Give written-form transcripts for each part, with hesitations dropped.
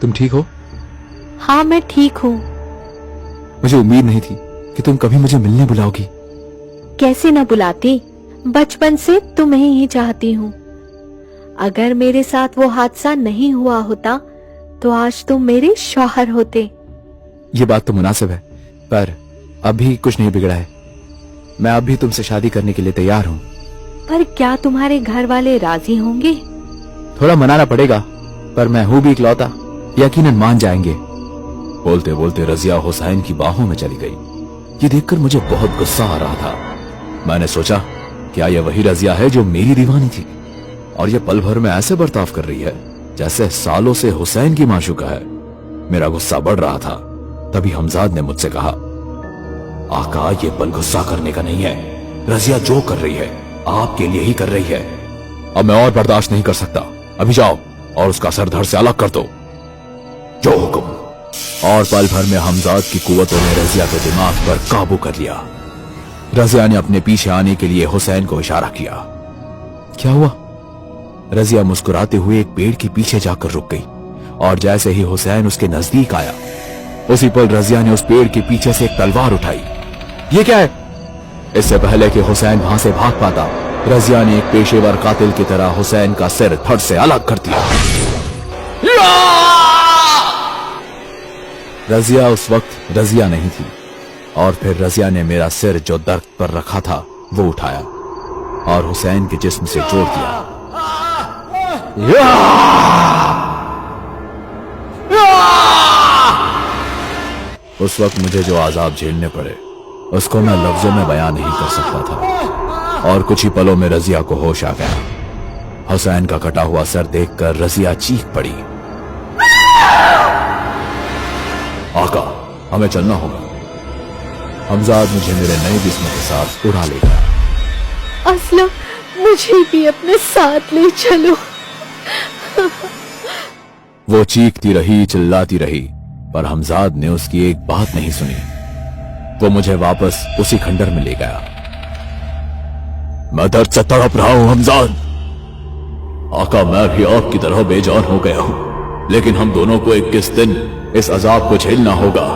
तुम ठीक हो? हाँ मैं ठीक हूँ। मुझे उम्मीद नहीं थी कि तुम कभी मुझे मिलने बुलाओगी। कैसे न बुलाती, बचपन से तुम्हें ही चाहती हूँ। अगर मेरे साथ वो हादसा नहीं हुआ होता तो आज तुम मेरे शौहर होते। ये बात तो मुनासिब है, पर अभी कुछ नहीं बिगड़ा है। मैं अभी तुमसे शादी करने के लिए तैयार हूँ। पर क्या तुम्हारे घर वाले राजी होंगे? थोड़ा मनाना पड़ेगा, पर मैं हूँ भी इकलौता, यकीनन मान जाएंगे। बोलते बोलते रजिया हुसैन की बाहों में चली गई। ये देखकर मुझे बहुत गुस्सा आ रहा था। मैंने सोचा, क्या यह वही रजिया है जो मेरी दीवानी थी, और ये पल भर में ऐसे बर्ताव कर रही है जैसे सालों से हुसैन की माशूका है। मेरा गुस्सा बढ़ रहा था। तभी हमजाद ने मुझसे कहा, आका ये पल गुस्सा करने का नहीं है। रजिया जो कर रही है आपके लिए ही कर रही है। अब मैं और बर्दाश्त नहीं कर सकता। अभी जाओ और उसका सर धड़ से अलग कर दो। जो हुक्म। और पल भर में हमजाद की कुव्वतों ने रजिया के दिमाग पर काबू कर लिया। रजिया ने अपने पीछे आने के लिए हुसैन को इशारा किया। क्या हुआ? रजिया मुस्कुराते हुए एक पेड़ के पीछे जाकर रुक गई, और जैसे ही हुसैन उसके नजदीक आया, उसी पल रजिया ने उस पेड़ के पीछे से एक तलवार उठाई। ये क्या है? इससे पहले कि हुसैन वहां से भाग पाता, रजिया ने एक पेशेवर कातिल की तरह हुसैन का सिर धड़ से अलग कर दिया। रजिया उस वक्त रजिया नहीं थी, और फिर रजिया ने मेरा सिर जो दर्द पर रखा था वो उठाया और हुसैन के जिस्म से जोड़ दिया। उस वक्त मुझे जो आजाब झेलने पड़े उसको मैं लफ्जों में बयान नहीं कर सकता था, और कुछ ही पलों में रजिया को होश आ गया। हुसैन का कटा हुआ सर देखकर रजिया चीख पड़ी। आका, हमें चलना होगा। हमजाद मुझे मेरे नए जिस्म के साथ उड़ा ले गया। असलम, मुझे भी अपने साथ ले चलो। वो चीखती रही, चिल्लाती रही, पर हमजाद ने उसकी एक बात नहीं सुनी। वो मुझे वापस उसी खंडर में ले गया। मैं दर्द से तड़प रहा हूं हमजाद। आका, मैं भी आपकी तरह बेजान हो गया हूं, लेकिन हम दोनों को 21 दिन इस अजाब को झेलना होगा।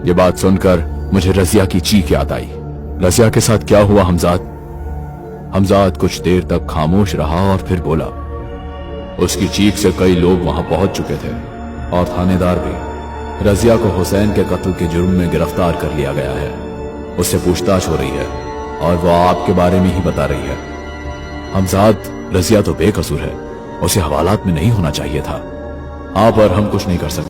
ये बात सुनकर मुझे रजिया की चीख याद आई। रजिया के साथ क्या हुआ हमजाद? हमजाद कुछ देर तक खामोश रहा और फिर बोला, उसकी चीख से कई लोग वहां पहुंच चुके थे, और थानेदार भी। रजिया को हुसैन के कत्ल के जुर्म में गिरफ्तार कर लिया गया है। उससे पूछताछ हो रही है, और वो आपके बारे में ही बता रही है। हमजाद, रजिया तो बेकसूर है, उसे हवालात में नहीं होना चाहिए था। आप और हम कुछ नहीं कर सकते।